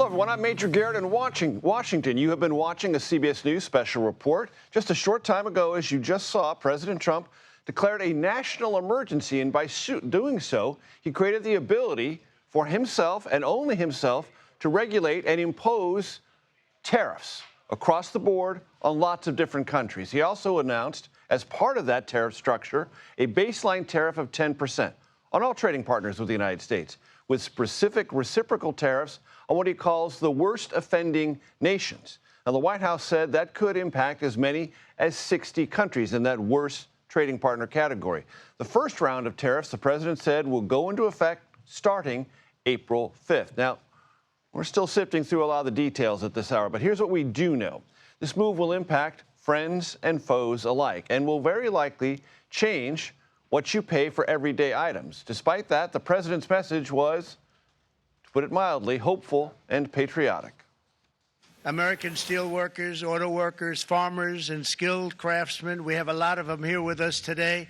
everyone. I'm Major Garrett in Washington. You have been watching a CBS News special report. Just a short time ago, as you just saw, President Trump declared a national emergency, and by doing so, he created the ability for himself and only himself to regulate and impose tariffs across the board on lots of different countries. He also announced, as part of that tariff structure, a baseline tariff of 10% on all trading partners with the United States, with specific reciprocal tariffs on what he calls the worst offending nations. Now, the White House said that could impact as many as 60 countries in that worst trading partner category. The first round of tariffs, the president said, will go into effect starting April 5th. Now, we're still sifting through a lot of the details at this hour, but here's what we do know. This move will impact friends and foes alike and will very likely change what you pay for everyday items. Despite that, the president's message was, to put it mildly, hopeful and patriotic. American steel workers, auto workers, farmers, and skilled craftsmen, we have a lot of them here with us today.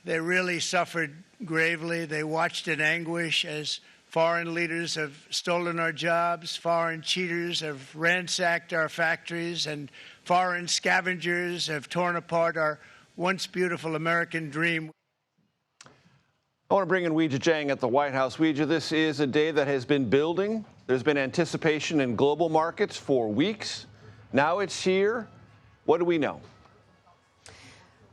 They really suffered gravely. They watched in anguish as foreign leaders have stolen our jobs, foreign cheaters have ransacked our factories, and foreign scavengers have torn apart our once beautiful American dream. I want to bring in Weijia Jiang at the White House. Weijia, this is a day that has been building. There's been anticipation in global markets for weeks. Now it's here. What do we know?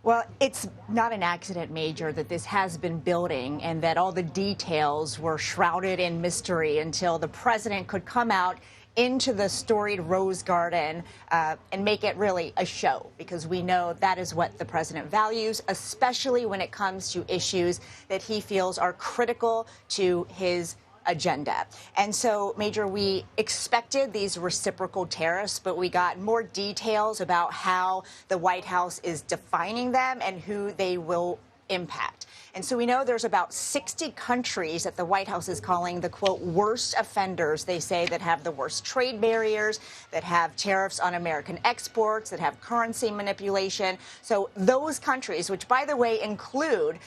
Well, it's not an accident, Major, that this has been building and that all the details were shrouded in mystery until the president could come out into the storied Rose Garden and make it really a show, because we know that is what the president values, especially when it comes to issues that he feels are critical to his agenda. And so, Major, we expected these reciprocal tariffs, but we got more details about how the White House is defining them and who they will impact. And so we know there's about 60 countries that the White House is calling the, quote, worst offenders, they say, that have the worst trade barriers, that have tariffs on American exports, that have currency manipulation. So those countries, which, by the way, include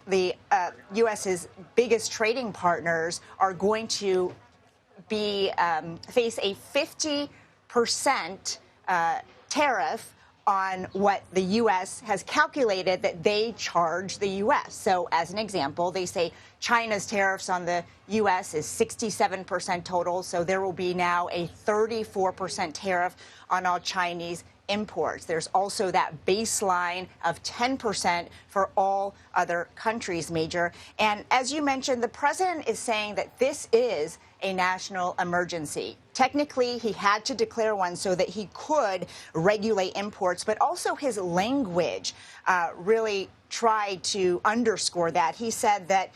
the U.S.'s biggest trading partners, are going to be face a 50% tariff on what the U.S. has calculated that they charge the U.S. So, as an example, they say China's tariffs on the U.S. is 67% total, so there will be now a 34% tariff on all Chinese imports. There's also that baseline of 10% for all other countries, Major. And as you mentioned, the president is saying that this is a national emergency. Technically, he had to declare one so that he could regulate imports, but also his language really tried to underscore that. He said that,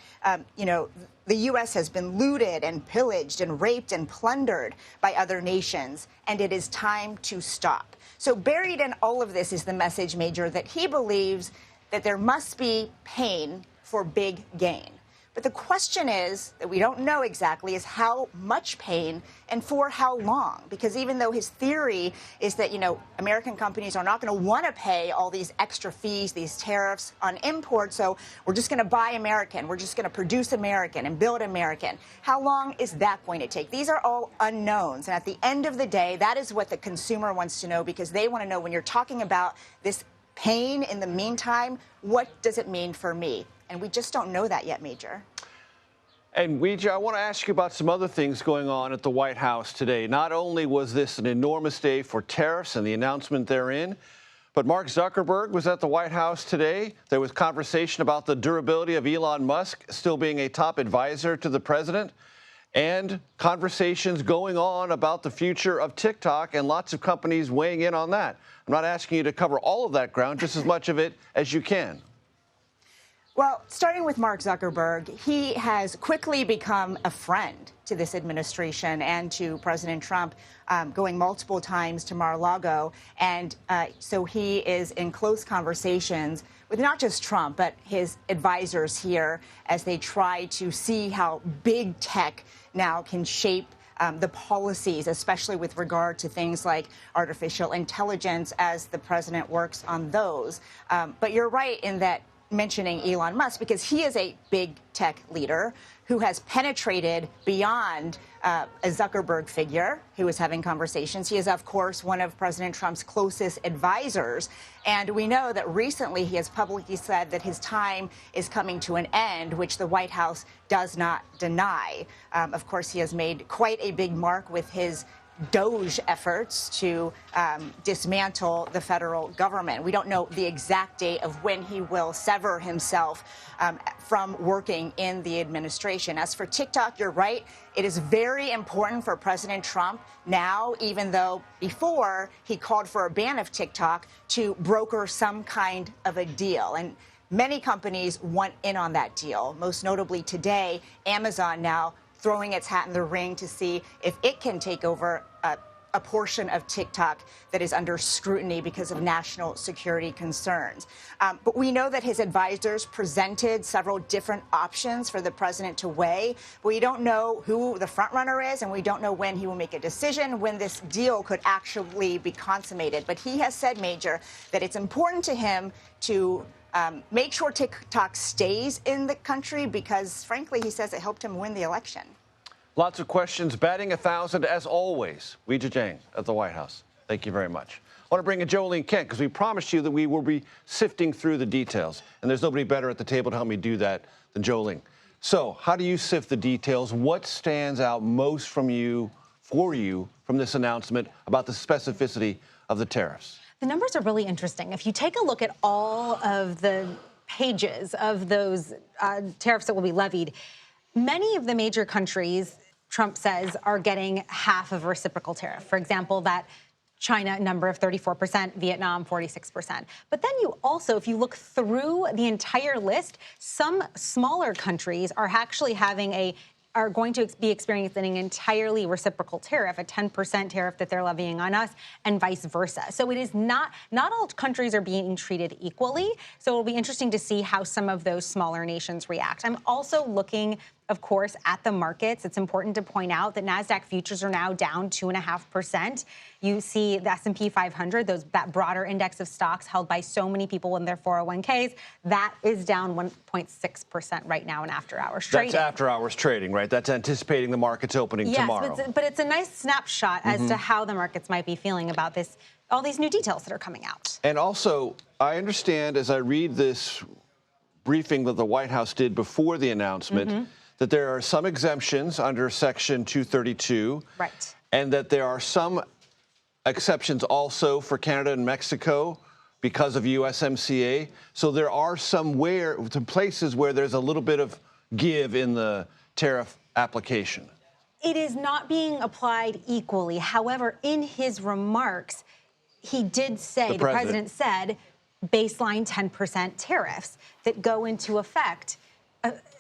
the U.S. has been looted and pillaged and raped and plundered by other nations, and it is time to stop. So buried in all of this is the message, Major, that he believes that there must be pain for big gain. But the question is, that we don't know exactly, is how much pain and for how long. Because even though his theory is that, American companies are not going to want to pay all these extra fees, these tariffs on imports, so we're just going to buy American, we're just going to produce American and build American. How long is that going to take? These are all unknowns. And at the end of the day, that is what the consumer wants to know, because they want to know, when you're talking about this pain in the meantime, what does it mean for me? And we just don't know that yet, Major. And Weijia, I want to ask you about some other things going on at the White House today. Not only was this an enormous day for tariffs and the announcement therein, but Mark Zuckerberg was at the White House today. There was conversation about the durability of Elon Musk still being a top advisor to the president, and conversations going on about the future of TikTok and lots of companies weighing in on that. I'm not asking you to cover all of that ground, just as much of it as you can. Well, starting with Mark Zuckerberg, he has quickly become a friend to this administration and to President Trump, going multiple times to Mar-a-Lago. And so he is in close conversations with not just Trump, but his advisors here, as they try to see how big tech now can shape the policies, especially with regard to things like artificial intelligence, as the president works on those. But you're right in that mentioning Elon Musk because he is a big tech leader who has penetrated beyond a Zuckerberg figure who is having conversations. He is, of course, one of President Trump's closest advisors. And we know that recently he has publicly said that his time is coming to an end, which the White House does not deny. Of course, he has made quite a big mark with his DOGE efforts to dismantle the federal government. We don't know the exact date of when he will sever himself from working in the administration. As for TikTok, you're right. It is very important for President Trump now, even though before he called for a ban of TikTok, to broker some kind of a deal. And many companies want in on that deal. Most notably today, Amazon now throwing its hat in the ring to see if it can take over a portion of TikTok that is under scrutiny because of national security concerns. But we know that his advisors presented several different options for the president to weigh. We don't know who the frontrunner is, and we don't know when he will make a decision, when this deal could actually be consummated. But he has said, Major, that it's important to him to make sure TikTok stays in the country because, frankly, he says it helped him win the election. Lots of questions, batting 1,000 as always. Weijia Jiang at the White House. Thank you very much. I want to bring in Jolene Kent because we promised you that we will be sifting through the details, and there's nobody better at the table to help me do that than Jolene. So how do you sift the details? What stands out most from you, from this announcement about the specificity of the tariffs? The numbers are really interesting. If you take a look at all of the pages of those tariffs that will be levied, many of the major countries, Trump says, are getting half of a reciprocal tariff. For example, that China number of 34%, Vietnam 46%. But then you also, if you look through the entire list, some smaller countries are actually are going to be experiencing an entirely reciprocal tariff, a 10% tariff that they're levying on us, and vice versa. So it is not all countries are being treated equally. So it'll be interesting to see how some of those smaller nations react. I'm also looking, of course, at the markets. It's important to point out that NASDAQ futures are now down 2.5%. You see the S&P 500, that broader index of stocks held by so many people in their 401ks, that is down 1.6% right now in after-hours trading. That's after-hours trading, right? That's anticipating the markets opening tomorrow. Yes, but it's a nice snapshot as to how the markets might be feeling about this, all these new details that are coming out. And also, I understand as I read this briefing that the White House did before the announcement, that there are some exemptions under Section 232. Right. And that there are some exceptions also for Canada and Mexico because of USMCA. So there are some places where there's a little bit of give in the tariff application. It is not being applied equally. However, in his remarks, he did say, the president said, baseline 10% tariffs that go into effect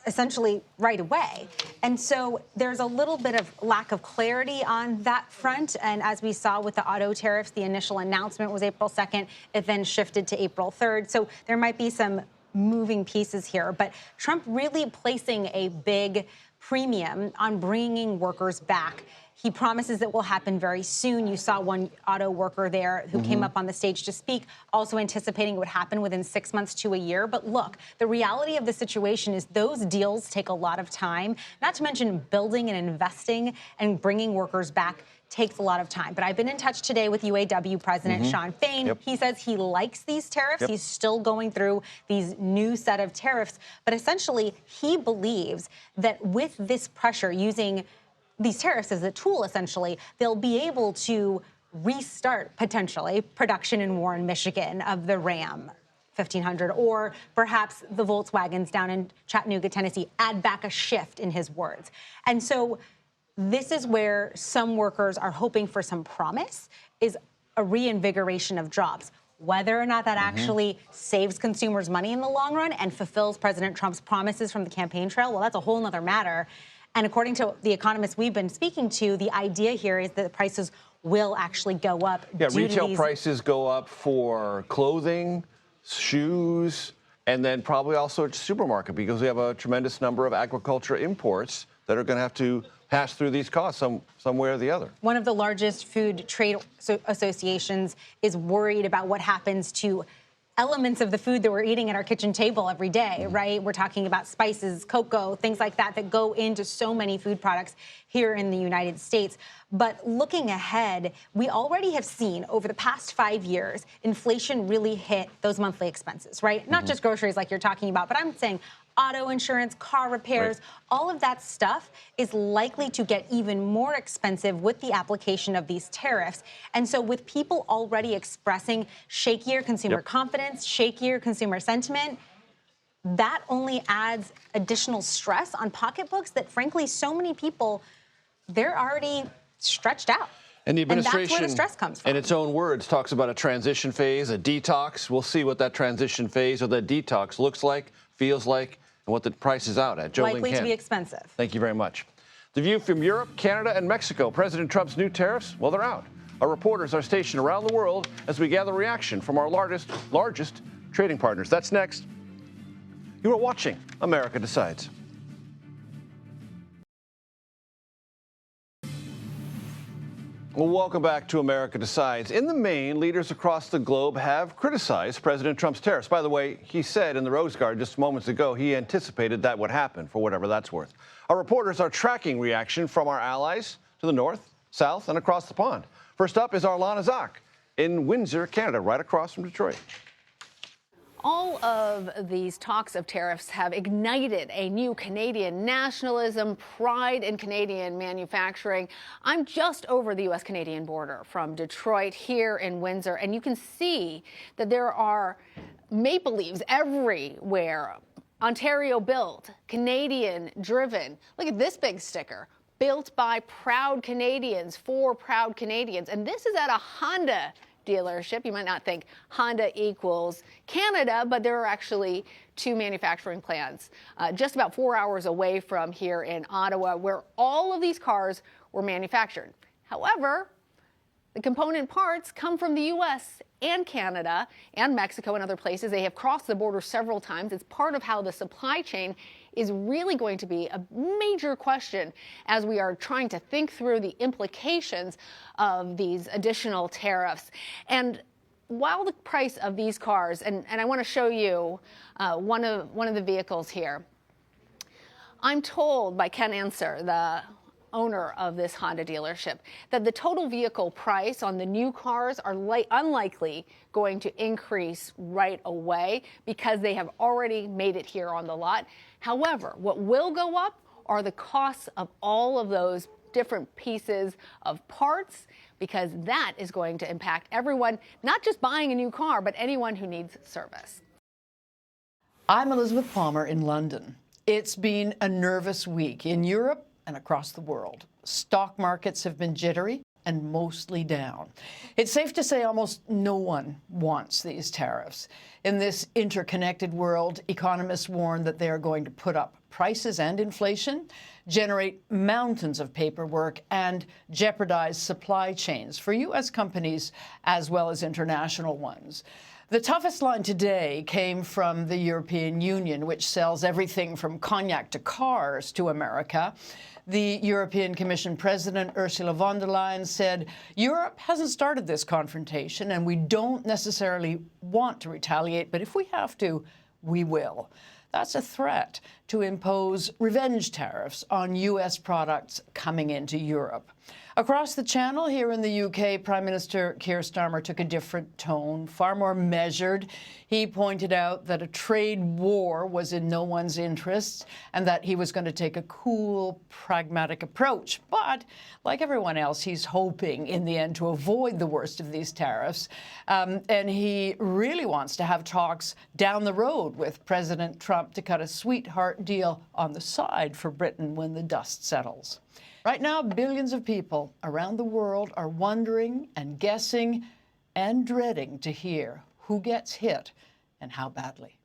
essentially right away. And so there's a little bit of lack of clarity on that front. And as we saw with the auto tariffs, the initial announcement was April 2nd. It then shifted to April 3rd. So there might be some moving pieces here. But Trump really placing a big premium on bringing workers back. He promises it will happen very soon. You saw one auto worker there who came up on the stage to speak, also anticipating it would happen within 6 months to a year. But look, the reality of the situation is those deals take a lot of time, not to mention building and investing and bringing workers back takes a lot of time. But I've been in touch today with UAW President Shawn Fain. He says he likes these tariffs. He's still going through these new set of tariffs. But essentially, he believes that with this pressure, using these tariffs as a tool, essentially, they'll be able to restart, potentially, production in Warren, Michigan of the Ram 1500, or perhaps the Volkswagens down in Chattanooga, Tennessee, add back a shift, in his words. And so this is where some workers are hoping for some promise, is a reinvigoration of jobs. Whether or not that actually saves consumers money in the long run and fulfills President Trump's promises from the campaign trail, well, that's a whole nother matter. And according to the economists we've been speaking to, the idea here is that the prices will actually go up. Yeah, retail prices go up for clothing, shoes, and then probably also at supermarket, because we have a tremendous number of agriculture imports that are going to have to pass through these costs some way or the other. One of the largest food trade associations is worried about what happens to elements of the food that we're eating at our kitchen table every day, right? We're talking about spices, cocoa, things like that that go into so many food products here in the United States. But looking ahead, we already have seen over the past 5 years, inflation really hit those monthly expenses, right? Not just groceries like you're talking about, but I'm saying auto insurance, car repairs, all of that stuff is likely to get even more expensive with the application of these tariffs. And so with people already expressing shakier consumer confidence, shakier consumer sentiment, that only adds additional stress on pocketbooks that, frankly, so many people, they're already stretched out. And the administration, and that's where the stress comes from. in its own words, talks about a transition phase, a detox. We'll see what that transition phase or that detox looks like, feels like, and what the price is out at. Jo Likely Ling to be expensive. Thank you very much. The view from Europe, Canada, and Mexico. President Trump's new tariffs, well, they're out. Our reporters are stationed around the world as we gather reaction from our largest trading partners. That's next. You are watching America Decides. Well, welcome back to America Decides. In the main, leaders across the globe have criticized President Trump's tariffs. By the way, he said in the Rose Garden just moments ago he anticipated that would happen, for whatever that's worth. Our reporters are tracking reaction from our allies to the north, south, and across the pond. First up is Arlana Zak in Windsor, Canada, right across from Detroit. All of these talks of tariffs have ignited a new Canadian nationalism, pride in Canadian manufacturing. I'm just over the U.S.-Canadian border from Detroit here in Windsor, and you can see that there are maple leaves everywhere. Ontario built, Canadian driven. Look at this big sticker. Built by proud Canadians for proud Canadians. And this is at a Honda dealership. You might not think Honda equals Canada, but there are actually two manufacturing plants just about 4 hours away from here in Ottawa, where all of these cars were manufactured. However, the component parts come from the U.S. and Canada and Mexico and other places. They have crossed the border several times. It's part of how the supply chain is really going to be a major question as we are trying to think through the implications of these additional tariffs. And while the price of these cars, and I want to show you one of the vehicles here, I'm told by Ken Anser, the owner of this Honda dealership, that the total vehicle price on the new cars are unlikely going to increase right away because they have already made it here on the lot. However, what will go up are the costs of all of those different pieces of parts, because that is going to impact everyone, not just buying a new car, but anyone who needs service. I'm Elizabeth Palmer in London. It's been a nervous week in Europe and across the world. Stock markets have been jittery and mostly down. It's safe to say almost no one wants these tariffs. In this interconnected world, economists warn that they are going to put up prices and inflation, generate mountains of paperwork, and jeopardize supply chains for U.S. companies as well as international ones. The toughest line today came from the European Union, which sells everything from cognac to cars to America. The European Commission President, Ursula von der Leyen, said, Europe hasn't started this confrontation, and we don't necessarily want to retaliate, but if we have to, we will. That's a threat to impose revenge tariffs on U.S. products coming into Europe. Across the channel here in the UK, Prime Minister Keir Starmer took a different tone, far more measured. He pointed out that a trade war was in no one's interests and that he was going to take a cool, pragmatic approach. But like everyone else, he's hoping in the end to avoid the worst of these tariffs. And he really wants to have talks down the road with President Trump to cut a sweetheart deal on the side for Britain when the dust settles. Right now, billions of people around the world are wondering and guessing and dreading to hear who gets hit and how badly.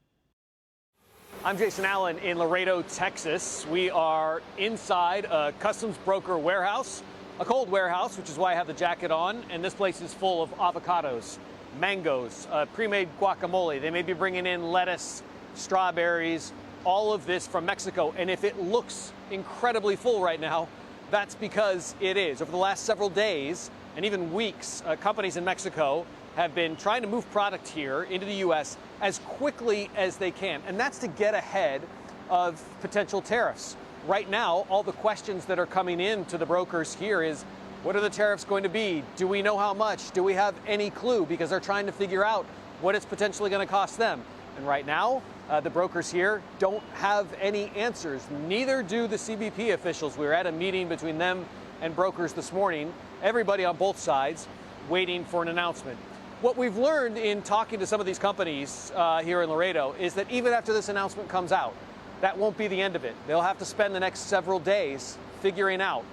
I'm Jason Allen in Laredo, Texas. We are inside a customs broker warehouse, a cold warehouse, which is why I have the jacket on. And this place is full of avocados, mangoes, pre-made guacamole. They may be bringing in lettuce, strawberries, all of this from Mexico. And if it looks incredibly full right now, that's because it is. Over the last several days and even weeks, companies in Mexico have been trying to move product here into the U.S. as quickly as they can, and that's to get ahead of potential tariffs. Right now, all the questions that are coming in to the brokers here is, what are the tariffs going to be? Do we know how much? Do we have any clue? Because they're trying to figure out what it's potentially going to cost them. And right now, the brokers here don't have any answers. Neither do the CBP officials. We were at a meeting between them and brokers this morning. Everybody on both sides waiting for an announcement. What we've learned in talking to some of these companies here in Laredo is that even after this announcement comes out, that won't be the end of it. They'll have to spend the next several days figuring out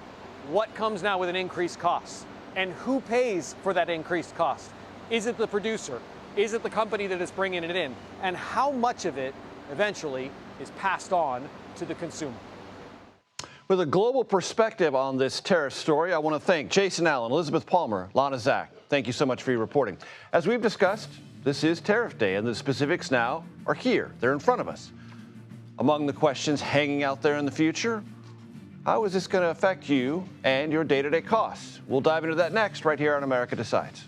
what comes now with an increased cost and who pays for that increased cost. Is it the producer? Is it the company that is bringing it in? And how much of it eventually is passed on to the consumer? With a global perspective on this tariff story, I want to thank Jason Allen, Elizabeth Palmer, Lana Zach. Thank you so much for your reporting. As we've discussed, this is Tariff Day, and the specifics now are here. They're in front of us. Among the questions hanging out there in the future, how is this going to affect you and your day-to-day costs? We'll dive into that next, right here on America Decides.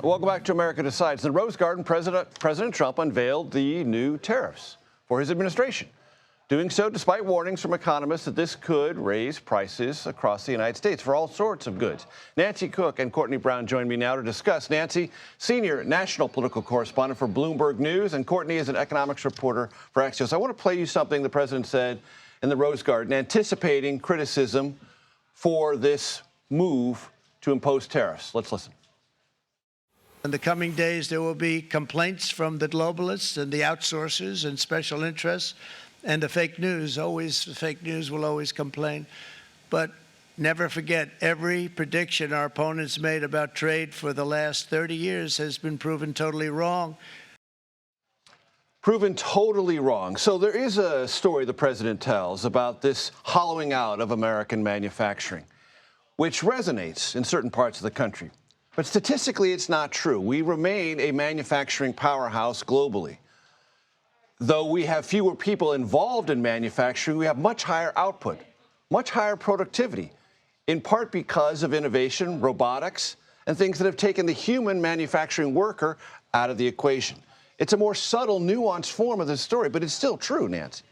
Welcome back to America Decides. In the Rose Garden, President Trump unveiled the new tariffs for his administration, doing so despite warnings from economists that this could raise prices across the United States for all sorts of goods. Nancy Cook and Courtney Brown join me now to discuss. Nancy, senior national political correspondent for Bloomberg News, and Courtney is an economics reporter for Axios. I want to play you something the president said in the Rose Garden, anticipating criticism for this move to impose tariffs. Let's listen. In the coming days, there will be complaints from the globalists and the outsourcers and special interests and the fake news. Always, the fake news will always complain. But never forget, every prediction our opponents made about trade for the last 30 years has been proven totally wrong. Proven totally wrong. So there is a story the president tells about this hollowing out of American manufacturing, which resonates in certain parts of the country. But statistically, it's not true. We remain a manufacturing powerhouse globally. Though we have fewer people involved in manufacturing, we have much higher output, much higher productivity, in part because of innovation, robotics, and things that have taken the human manufacturing worker out of the equation. It's a more subtle, nuanced form of this story, but it's still true, Nancy.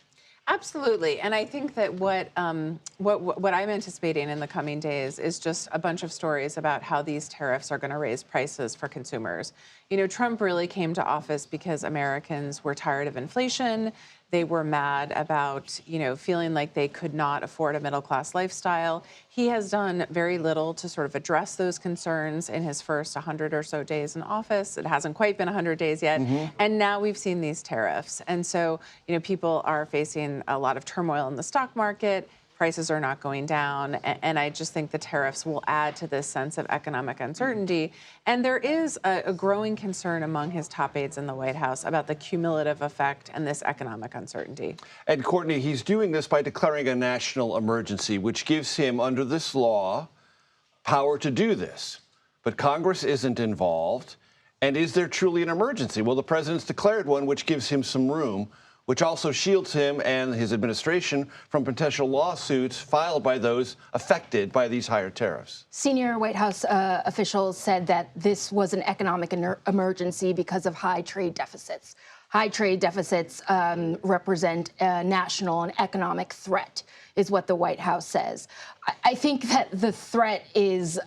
Absolutely. And I think that what I'm anticipating in the coming days is just a bunch of stories about how these tariffs are going to raise prices for consumers. You know, Trump really came to office because Americans were tired of inflation. They were mad about, feeling like they could not afford a middle-class lifestyle. He has done very little to sort of address those concerns in his first 100 or so days in office. It hasn't quite been 100 days yet. And now we've seen these tariffs. And so, people are facing a lot of turmoil in the stock market. Prices are not going down. And I just think the tariffs will add to this sense of economic uncertainty. And there is a growing concern among his top aides in the White House about the cumulative effect and this economic uncertainty. And Courtney, he's doing this by declaring a national emergency, which gives him, under this law, power to do this. But Congress isn't involved. And is there truly an emergency? Well, the president's declared one, which gives him some room, which also shields him and his administration from potential lawsuits filed by those affected by these higher tariffs. Senior White House officials said that this was an economic emergency because of high trade deficits. High trade deficits represent a national and economic threat, is what the White House says. I think that the threat is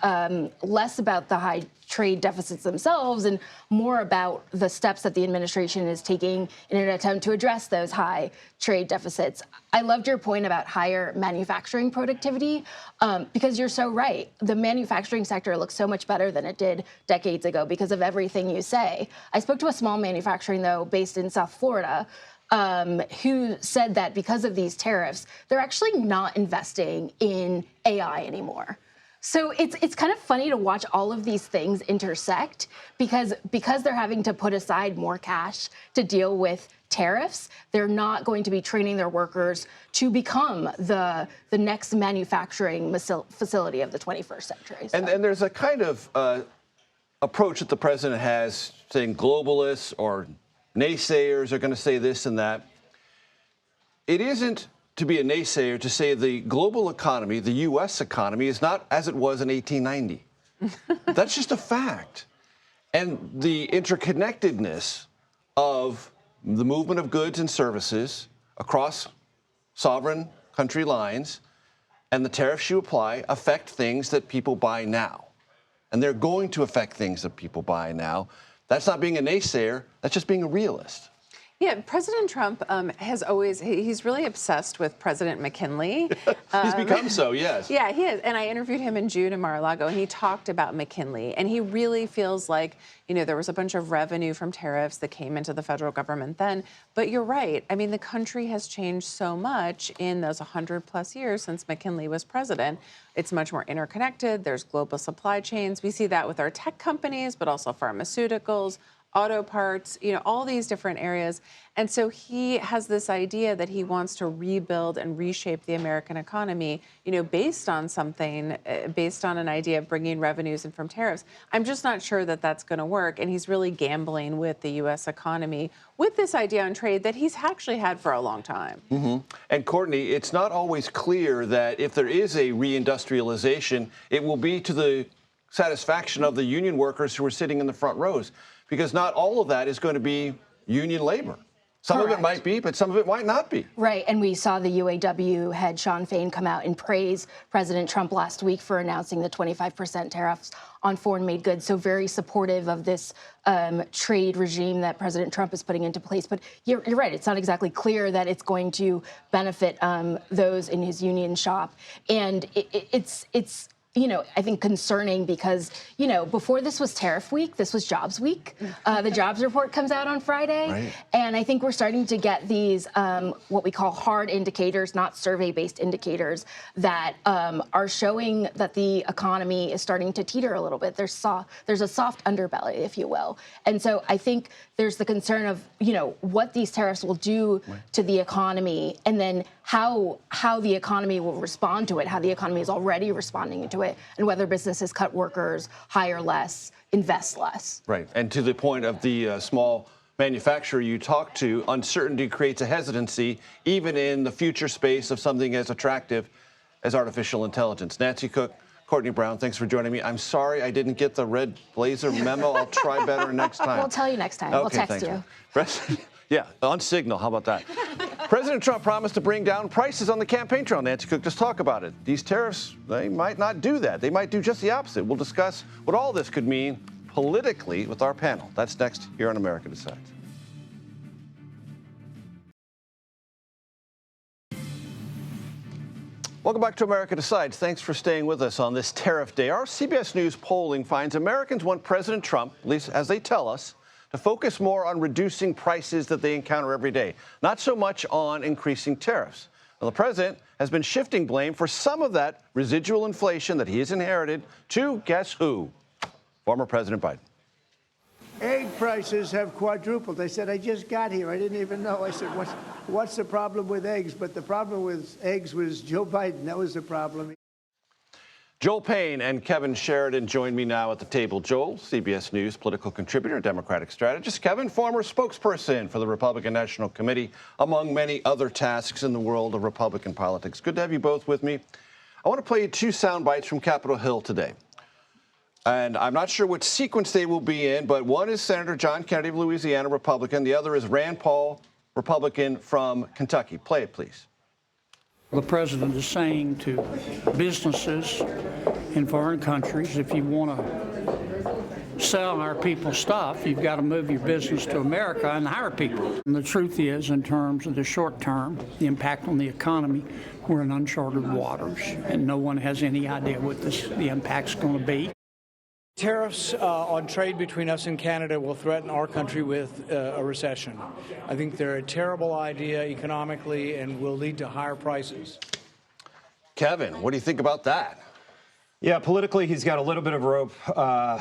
less about the high trade deficits themselves and more about the steps that the administration is taking in an attempt to address those high trade deficits. I loved your point about higher manufacturing productivity because you're so right. The manufacturing sector looks so much better than it did decades ago because of everything you say. I spoke to a small manufacturing, though, based in South Florida, who said that because of these tariffs, they're actually not investing in AI anymore. So it's kind of funny to watch all of these things intersect because they're having to put aside more cash to deal with tariffs. They're not going to be training their workers to become the next manufacturing facility of the 21st century. So. And there's a kind of approach that the president has, saying globalists or naysayers are going to say this and that. It isn't to be a naysayer to say the global economy, the U.S. economy, is not as it was in 1890. That's just a fact. And the interconnectedness of the movement of goods and services across sovereign country lines and the tariffs you apply affect things that people buy now. And they're going to affect things that people buy now. That's not being a naysayer, that's just being a realist. Yeah, President Trump he's really obsessed with President McKinley. He's become so, yes. Yeah, he is. And I interviewed him in June in Mar-a-Lago, and he talked about McKinley. And he really feels like, there was a bunch of revenue from tariffs that came into the federal government then. But you're right. I mean, the country has changed so much in those 100+ years since McKinley was president. It's much more interconnected. There's global supply chains. We see that with our tech companies, but also pharmaceuticals, auto parts, all these different areas. And so he has this idea that he wants to rebuild and reshape the American economy, based on an idea of bringing revenues in from tariffs. I'm just not sure that that's going to work. And he's really gambling with the U.S. economy with this idea on trade that he's actually had for a long time. Mm-hmm. And Courtney, it's not always clear that if there is a reindustrialization, it will be to the satisfaction of the union workers who are sitting in the front rows. Because not all of that is going to be union labor. Some of it might be, but some of it might not be. Right, and we saw the UAW head Sean Fain come out and praise President Trump last week for announcing the 25% tariffs on foreign-made goods. So very supportive of this trade regime that President Trump is putting into place. But you're right, it's not exactly clear that it's going to benefit those in his union shop. And it's I think concerning because, before this was tariff week, this was jobs week. The jobs report comes out on Friday. Right. And I think we're starting to get these what we call hard indicators, not survey-based indicators, that are showing that the economy is starting to teeter a little bit. There's a soft underbelly, if you will. And so I think there's the concern of, what these tariffs will do to the economy, and then how the economy will respond to it, how the economy is already responding to it, and whether businesses cut workers, hire less, invest less. Right. And to the point of the small manufacturer you talk to, uncertainty creates a hesitancy, even in the future space of something as attractive as artificial intelligence. Nancy Cook, Courtney Brown, thanks for joining me. I'm sorry I didn't get the red blazer memo. I'll try better next time. We'll tell you next time. Okay, we'll text you. Yeah, on Signal. How about that? President Trump promised to bring down prices on the campaign trail. Nancy Cook, just talk about it. These tariffs, they might not do that. They might do just the opposite. We'll discuss what all this could mean politically with our panel. That's next here on America Decides. Welcome back to America Decides. Thanks for staying with us on this tariff day. Our CBS News polling finds Americans want President Trump, at least as they tell us, to focus more on reducing prices that they encounter every day, not so much on increasing tariffs. Well, the president has been shifting blame for some of that residual inflation that he has inherited to, guess who? Former President Biden. Egg prices have quadrupled. They said, I just got here. I didn't even know. I said, what's the problem with eggs? But the problem with eggs was Joe Biden. That was the problem. Joel Payne and Kevin Sheridan join me now at the table. Joel, CBS News political contributor, Democratic strategist. Kevin, former spokesperson for the Republican National Committee, among many other tasks in the world of Republican politics. Good to have you both with me. I want to play you two sound bites from Capitol Hill today. And I'm not sure what sequence they will be in, but one is Senator John Kennedy of Louisiana, Republican. The other is Rand Paul, Republican from Kentucky. Play it, please. The president is saying to businesses in foreign countries, if you want to sell our people stuff, you've got to move your business to America and hire people. And the truth is, in terms of the short term, the impact on the economy, we're in uncharted waters, and no one has any idea what the impact's going to be. Tariffs on trade between us and Canada will threaten our country with a recession. I think they're a terrible idea economically and will lead to higher prices. Kevin, what do you think about that? Yeah, politically, he's got a little bit of rope, a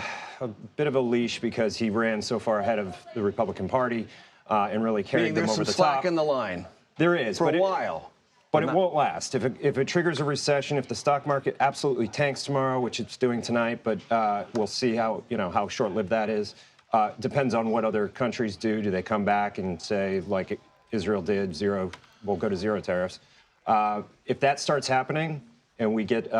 bit of a leash, because he ran so far ahead of the Republican Party and really carried them over the top. There's some slack in the line. There is. For a while. But it won't last. If it triggers a recession, if the stock market absolutely tanks tomorrow, which it's doing tonight, but we'll see how short-lived that is. Depends on what other countries do. Do they come back and say, like Israel did, we'll go to zero tariffs? If that starts happening and we get,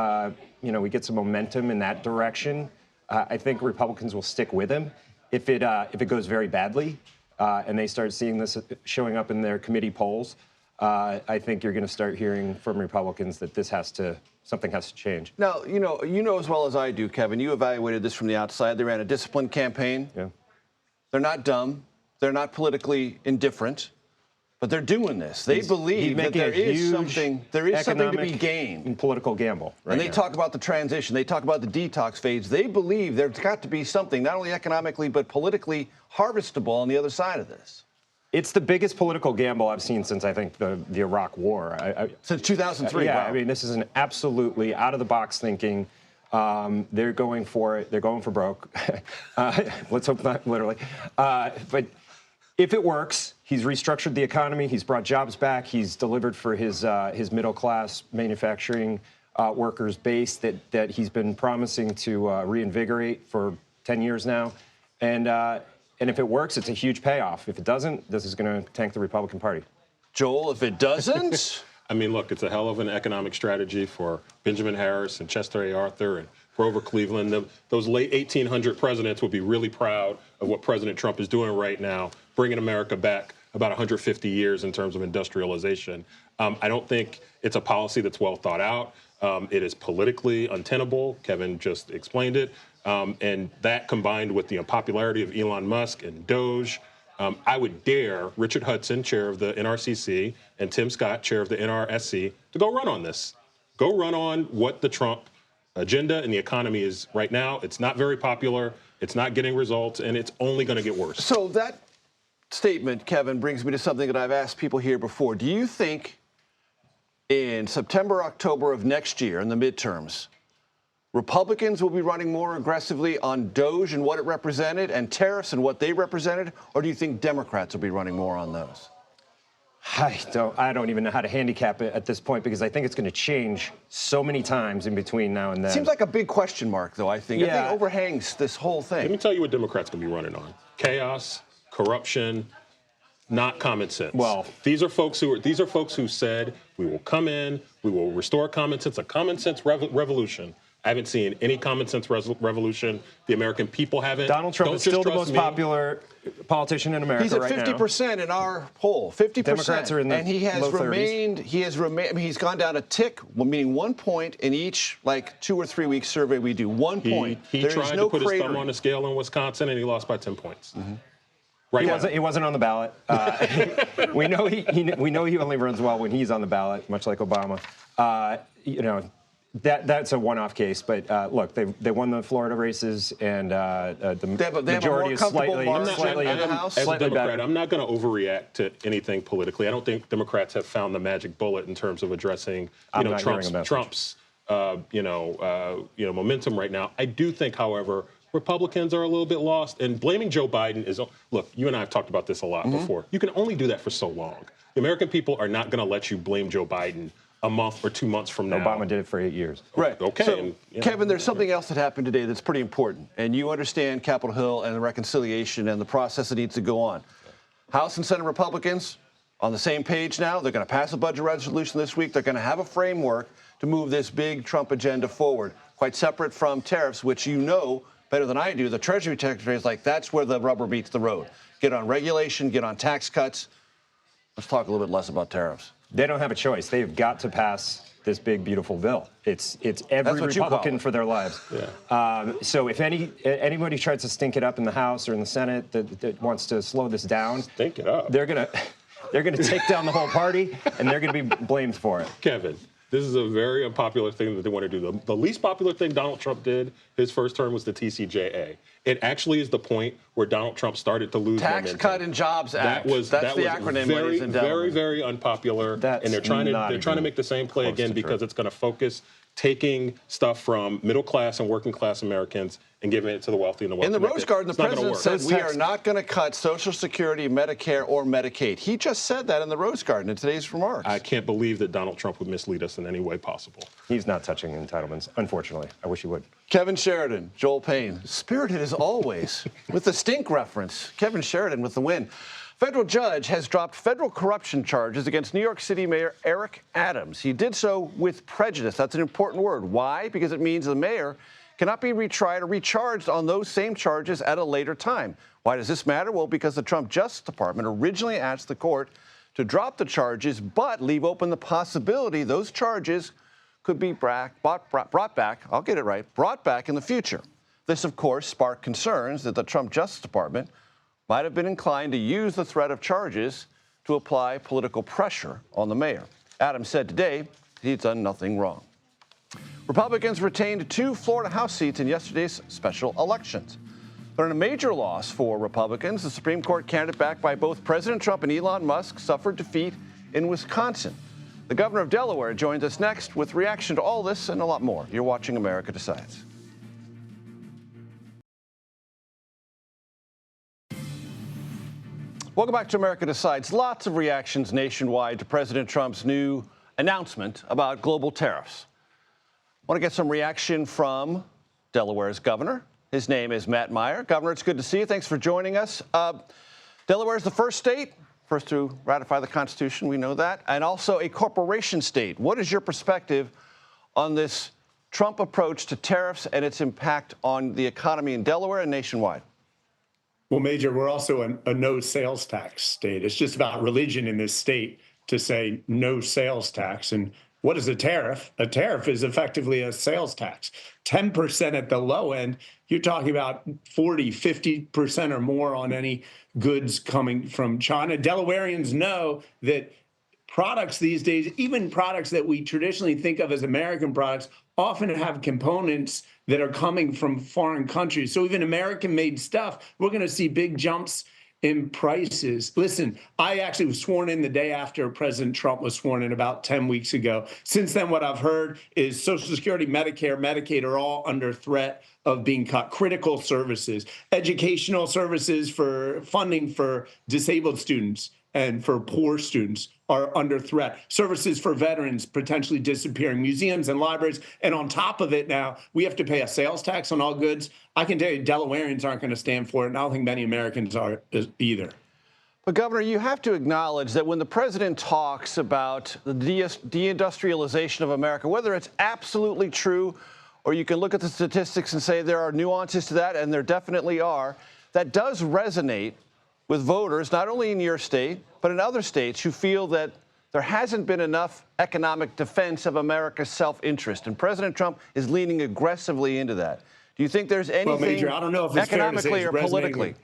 we get some momentum in that direction, I think Republicans will stick with him. If it goes very badly and they start seeing this showing up in their committee polls, I think you're going to start hearing from Republicans that something has to change. Now, you know as well as I do, Kevin, you evaluated this from the outside. They ran a disciplined campaign. Yeah. They're not dumb. They're not politically indifferent. But they're doing this. They believe that there is something to be gained. And political gamble. Right and they now. talk about the transition. They talk about the detox phase. They believe there's got to be something, not only economically, but politically harvestable on the other side of this. It's the biggest political gamble I've seen since, I think, the Iraq War. Since 2003, yeah, wow. I mean, this is an absolutely out-of-the-box thinking. They're going for it. They're going for broke. Let's hope not literally. But if it works, he's restructured the economy. He's brought jobs back. He's delivered for his middle-class manufacturing workers base that he's been promising to reinvigorate for 10 years now. And if it works, it's a huge payoff. If it doesn't, this is going to tank the Republican Party. Joel, if it doesn't? I mean, look, it's a hell of an economic strategy for Benjamin Harris and Chester A. Arthur and Grover Cleveland. Those late 1800 presidents would be really proud of what President Trump is doing right now, bringing America back about 150 years in terms of industrialization. I don't think it's a policy that's well thought out. It is politically untenable. Kevin just explained it. And that combined with the unpopularity of Elon Musk and Doge, I would dare Richard Hudson, chair of the NRCC, and Tim Scott, chair of the NRSC, to go run on this. Go run on what the Trump agenda and the economy is right now. It's not very popular. It's not getting results, and it's only going to get worse. So that statement, Kevin, brings me to something that I've asked people here before. Do you think in September, October of next year, in the midterms, Republicans will be running more aggressively on Doge and what it represented and tariffs and what they represented, or do you think Democrats will be running more on those? I don't even know how to handicap it at this point because I think it's going to change so many times in between now and then. Seems like a big question mark, though, I think. Yeah. I think it overhangs this whole thing. Let me tell you what Democrats can be running on. Chaos, corruption, not common sense. Well, these are folks who said we will come in, we will restore common sense, a common sense revolution. I haven't seen any common sense revolution. The American people haven't. Donald Trump is still the most popular politician in America right now. He's at 50% in our poll. 50%. Democrats are in the and he has low 30s. remained. He has remained. I mean, he's gone down a tick, meaning 1 point in each 2 or 3 week survey we do. 1 point. He tried to put his thumb on the scale in Wisconsin, and he lost by 10 points. Mm-hmm. Right. He wasn't on the ballot. We know he only runs well when he's on the ballot, much like Obama. That's a one-off case, but look, they won the Florida races, and the majority is slightly As a Democrat, I'm not going to overreact to anything politically. I don't think Democrats have found the magic bullet in terms of addressing Trump's momentum right now. I do think, however, Republicans are a little bit lost, and blaming Joe Biden is, look, you and I have talked about this a lot before. You can only do that for so long. The American people are not going to let you blame Joe Biden a month or 2 months from now. Obama did it for 8 years. Right. Okay. So, Kevin, there's something else that happened today that's pretty important, and you understand Capitol Hill and the reconciliation and the process that needs to go on. House and Senate Republicans on the same page now. They're going to pass a budget resolution this week. They're going to have a framework to move this big Trump agenda forward, quite separate from tariffs, which you know better than I do. The Treasury Secretary is like, that's where the rubber meets the road. Get on regulation, get on tax cuts. Let's talk a little bit less about tariffs. They don't have a choice. They've got to pass this big, beautiful bill. It's every Republican for their lives. Yeah. So if anybody tries to stink it up in the House or in the Senate that wants to slow this down, stink it up. They're gonna take down the whole party, and they're gonna be blamed for it. Kevin, this is a very unpopular thing that they want to do. The least popular thing Donald Trump did his first term was the TCJA. It actually is the point where Donald Trump started to lose momentum. Tax Cut and Jobs Act. That's the acronym, ladies and gentlemen. Very, very unpopular. And they're trying to make the same play again because it's going to focus taking stuff from middle class and working class Americans and giving it to the wealthy and the wealthy. In the Rose Garden, the president said we are not going to cut Social Security, Medicare, or Medicaid. He just said that in the Rose Garden in today's remarks. I can't believe that Donald Trump would mislead us in any way possible. He's not touching entitlements, unfortunately. I wish he would. Kevin Sheridan, Joel Payne, spirited as always, with the stink reference. Kevin Sheridan with the win. Federal judge has dropped federal corruption charges against New York City Mayor Eric Adams. He did so with prejudice. That's an important word. Why? Because it means the mayor cannot be retried or recharged on those same charges at a later time. Why does this matter? Well, because the Trump Justice Department originally asked the court to drop the charges, but leave open the possibility those charges could be brought back, I'll get it right, brought back in the future. This, of course, sparked concerns that the Trump Justice Department might have been inclined to use the threat of charges to apply political pressure on the mayor. Adams said today he's done nothing wrong. Republicans retained 2 Florida House seats in yesterday's special elections. But in a major loss for Republicans, the Supreme Court candidate backed by both President Trump and Elon Musk suffered defeat in Wisconsin. The governor of Delaware joins us next with reaction to all this and a lot more. You're watching America Decides. Welcome back to America Decides. Lots of reactions nationwide to President Trump's new announcement about global tariffs. I want to get some reaction from Delaware's governor. His name is Matt Meyer. Governor, it's good to see you. Thanks for joining us. Delaware is the first state, first to ratify the Constitution, we know that, and also a corporation state. What is your perspective on this Trump approach to tariffs and its impact on the economy in Delaware and nationwide? Well, Major, we're also a no sales tax state. It's just about religion in this state to say no sales tax. And what is a tariff? A tariff is effectively a sales tax. 10% at the low end, you're talking about 40, 50% or more on any goods coming from China. Delawareans know that products these days, even products that we traditionally think of as American products, often have components that are coming from foreign countries. So even American-made stuff, we're going to see big jumps in prices. Listen, I actually was sworn in the day after President Trump was sworn in about 10 weeks ago. Since then, what I've heard is Social Security, Medicare, Medicaid are all under threat of being cut. Critical services, educational services for funding for disabled students and for poor students are under threat. Services for veterans potentially disappearing, museums and libraries. And on top of it now, we have to pay a sales tax on all goods. I can tell you Delawareans aren't going to stand for it, and I don't think many Americans are either. But, Governor, you have to acknowledge that when the president talks about the deindustrialization of America, whether it's absolutely true or you can look at the statistics and say there are nuances to that, and there definitely are, that does resonate with voters, not only in your state, but in other states who feel that there hasn't been enough economic defense of America's self-interest. And President Trump is leaning aggressively into that. Do you think there's anything Major, I don't know if it's economically or politically?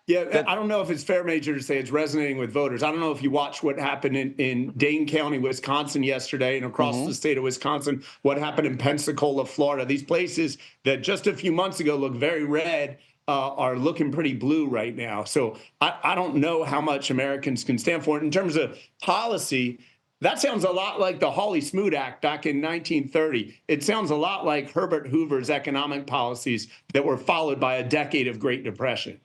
Yeah, I don't know if it's fair, Major, to say it's resonating with voters. I don't know if you watched what happened in Dane County, Wisconsin yesterday and across the state of Wisconsin, what happened in Pensacola, Florida. These places that just a few months ago looked very red are looking pretty blue right now. So I don't know how much Americans can stand for it. In terms of policy, that sounds a lot like the Hawley-Smoot Act back in 1930. It sounds a lot like Herbert Hoover's economic policies that were followed by a decade of Great Depression.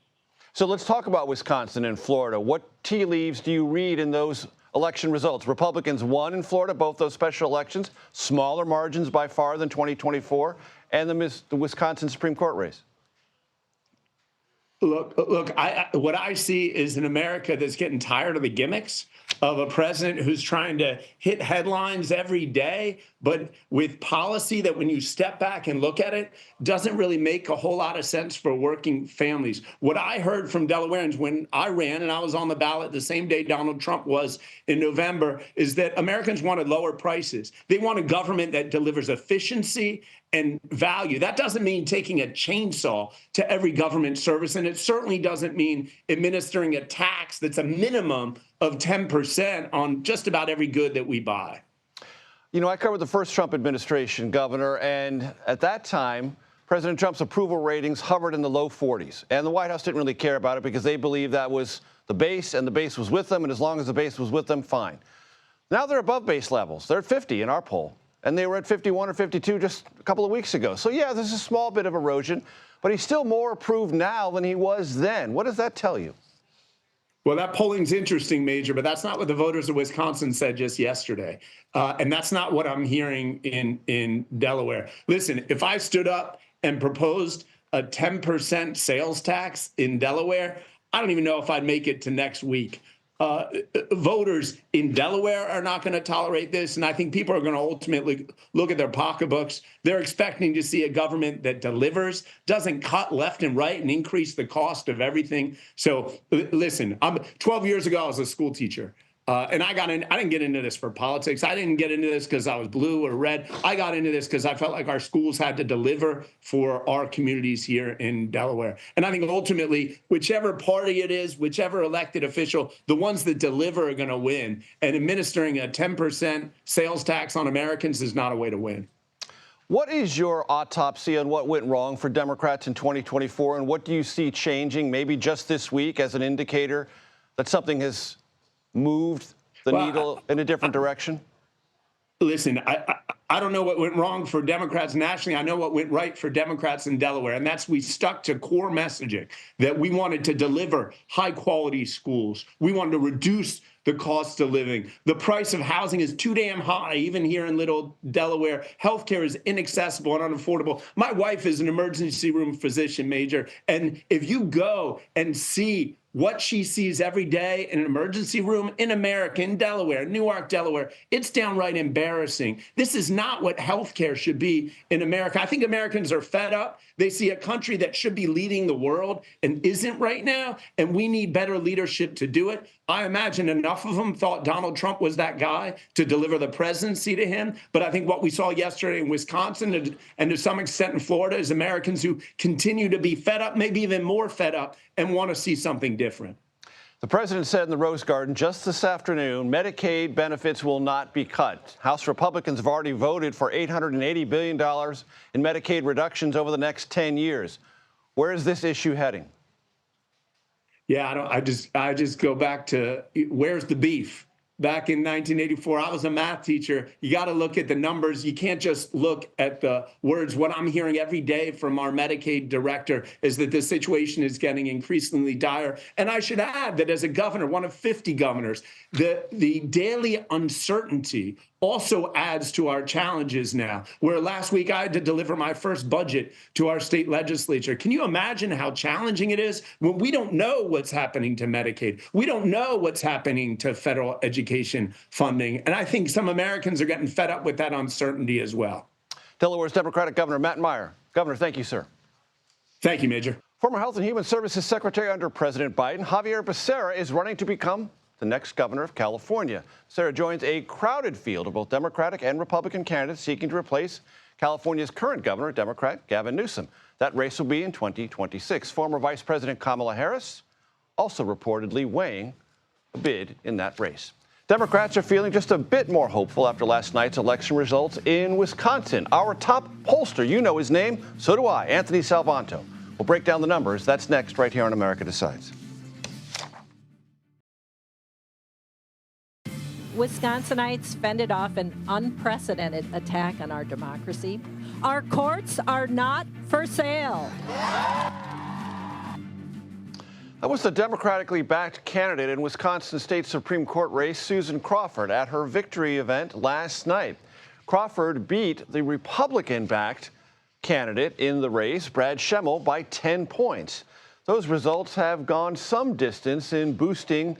So let's talk about Wisconsin and Florida. What tea leaves do you read in those election results? Republicans won in Florida, both those special elections, smaller margins by far than 2024, and the Wisconsin Supreme Court race. Look, what I see is an America that's getting tired of the gimmicks of a president who's trying to hit headlines every day, but with policy that when you step back and look at it, doesn't really make a whole lot of sense for working families. What I heard from Delawareans when I ran and I was on the ballot the same day Donald Trump was in November is that Americans wanted lower prices. They want a government that delivers efficiency and value. That doesn't mean taking a chainsaw to every government service, and it certainly doesn't mean administering a tax that's a minimum of 10% on just about every good that we buy. You know, I covered the first Trump administration, Governor, and at that time, President Trump's approval ratings hovered in the low 40s. And the White House didn't really care about it because they believed that was the base, and the base was with them, and as long as the base was with them, fine. Now they're above base levels. They're at 50 in our poll. And they were at 51 or 52 just a couple of weeks ago. So, yeah, there's a small bit of erosion, but he's still more approved now than he was then. What does that tell you? Well, that polling's interesting, Major, but that's not what the voters of Wisconsin said just yesterday. And that's not what I'm hearing in Delaware. Listen, if I stood up and proposed a 10% sales tax in Delaware, I don't even know if I'd make it to next week. Voters in Delaware are not going to tolerate this. And I think people are going to ultimately look at their pocketbooks. They're expecting to see a government that delivers, doesn't cut left and right and increase the cost of everything. So listen, 12 years ago, I was a school teacher. And I didn't get into this for politics. I didn't get into this because I was blue or red. I got into this because I felt like our schools had to deliver for our communities here in Delaware. And I think ultimately, whichever party it is, whichever elected official, the ones that deliver are going to win. And administering a 10% sales tax on Americans is not a way to win. What is your autopsy on what went wrong for Democrats in 2024? And what do you see changing maybe just this week as an indicator that something has moved the needle in a different direction? Listen, I don't know what went wrong for Democrats nationally. I know what went right for Democrats in Delaware, and that's we stuck to core messaging that we wanted to deliver high-quality schools. We wanted to reduce the cost of living. The price of housing is too damn high, even here in little Delaware. Healthcare is inaccessible and unaffordable. My wife is an emergency room physician, Major, and if you go and see what she sees every day in an emergency room in America, in Delaware, Newark, Delaware, it's downright embarrassing. This is not what healthcare should be in America. I think Americans are fed up. They see a country that should be leading the world and isn't right now, and we need better leadership to do it. I imagine enough of them thought Donald Trump was that guy to deliver the presidency to him. But I think what we saw yesterday in Wisconsin and to some extent in Florida is Americans who continue to be fed up, maybe even more fed up, and want to see something different. The president said in the Rose Garden just this afternoon, Medicaid benefits will not be cut. House Republicans have already voted for $880 billion in Medicaid reductions over the next 10 years. Where is this issue heading? Yeah, I just go back to where's the beef? Back in 1984, I was a math teacher. You got to look at the numbers. You can't just look at the words. What I'm hearing every day from our Medicaid director is that the situation is getting increasingly dire. And I should add that as a governor, one of 50 governors, the daily uncertainty also adds to our challenges now, where last week I had to deliver my first budget to our state legislature. Can you imagine how challenging it is when we don't know what's happening to Medicaid? We don't know what's happening to federal education funding. And I think some Americans are getting fed up with that uncertainty as well. Delaware's Democratic Governor Matt Meyer. Governor, thank you, sir. Thank you, Major. Former Health and Human Services Secretary under President Biden, Xavier Becerra, is running to become the next governor of California. Becerra joins a crowded field of both Democratic and Republican candidates seeking to replace California's current governor, Democrat Gavin Newsom. That race will be in 2026. Former Vice President Kamala Harris also reportedly weighing a bid in that race. Democrats are feeling just a bit more hopeful after last night's election results in Wisconsin. Our top pollster, you know his name, so do I, Anthony Salvanto. We'll break down the numbers. That's next right here on America Decides. Wisconsinites fended off an unprecedented attack on our democracy. Our courts are not for sale. That was the Democratically backed candidate in Wisconsin State Supreme Court race, Susan Crawford, at her victory event last night. Crawford beat the Republican-backed candidate in the race, Brad Schemmel, by 10 points. Those results have gone some distance in boosting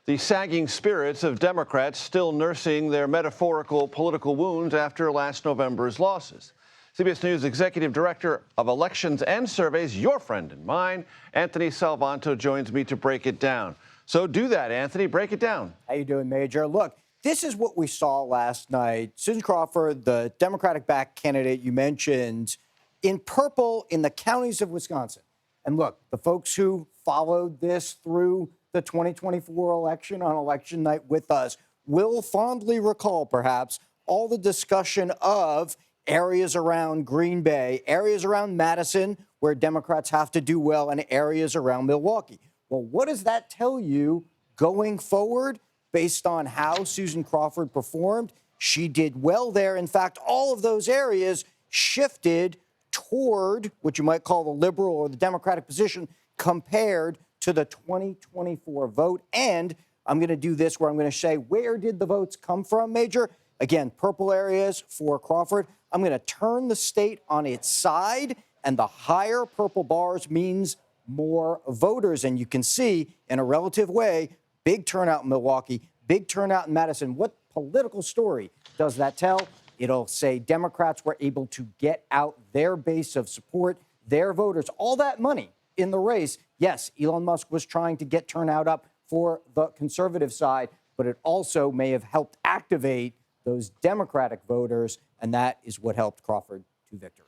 the sagging spirits of Democrats still nursing their metaphorical political wounds after last November's losses. CBS News Executive Director of Elections and Surveys, your friend and mine, Anthony Salvanto, joins me to break it down. So do that, Anthony. Break it down. How you doing, Major? Look, this is what we saw last night. Susan Crawford, the Democratic-backed candidate you mentioned, in purple in the counties of Wisconsin. And look, the folks who followed this through the 2024 election on election night with us will fondly recall, perhaps, all the discussion of areas around Green Bay, areas around Madison, where Democrats have to do well, and areas around Milwaukee. Well, what does that tell you going forward based on how Susan Crawford performed? She did well there. In fact, all of those areas shifted toward what you might call the liberal or the Democratic position compared to the 2024 vote. And I'm going to do this where I'm going to say, where did the votes come from, Major? Again, purple areas for Crawford. I'm going to turn the state on its side, and the higher purple bars means more voters. And you can see in a relative way, big turnout in Milwaukee, big turnout in Madison. What political story does that tell? It'll say Democrats were able to get out their base of support, their voters, all that money in the race. Yes, Elon Musk was trying to get turnout up for the conservative side, but it also may have helped activate those Democratic voters, and that is what helped Crawford to victory.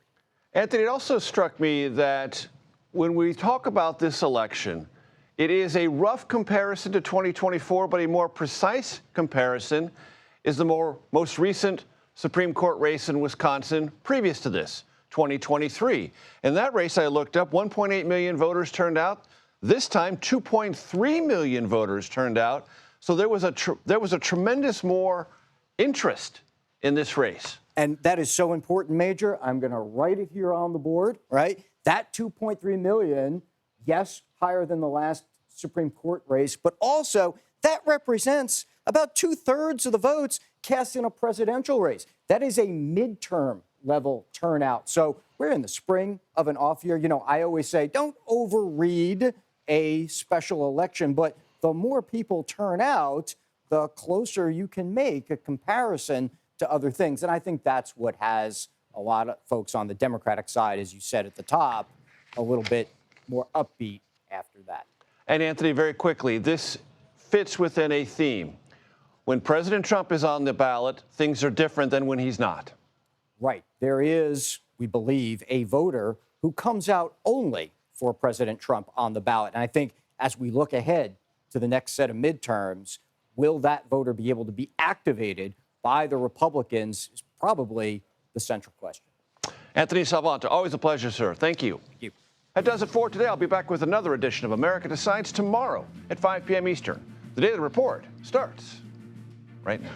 Anthony, it also struck me that when we talk about this election, it is a rough comparison to 2024, but a more precise comparison is the most recent Supreme Court race in Wisconsin previous to this, 2023. In that race, I looked up, 1.8 million voters turned out. This time, 2.3 million voters turned out. So there was a tremendous more interest in this race. And that is so important, Major. I'm going to write it here on the board, right? That 2.3 million, yes, higher than the last Supreme Court race, but also that represents about 2/3 of the votes cast in a presidential race. That is a midterm level turnout. So we're in the spring of an off year. You know, I always say don't overread a special election, but the more people turn out, the closer you can make a comparison to other things. And I think that's what has a lot of folks on the Democratic side, as you said at the top, a little bit more upbeat after that. And Anthony, very quickly, this fits within a theme. When President Trump is on the ballot, things are different than when he's not. Right. There is, we believe, a voter who comes out only for President Trump on the ballot. And I think as we look ahead to the next set of midterms, will that voter be able to be activated by the Republicans is probably the central question. Anthony Salvanta, always a pleasure, sir. Thank you. Thank you. That does it for today. I'll be back with another edition of America Decides tomorrow at 5 p.m. Eastern. The Daily Report starts right now.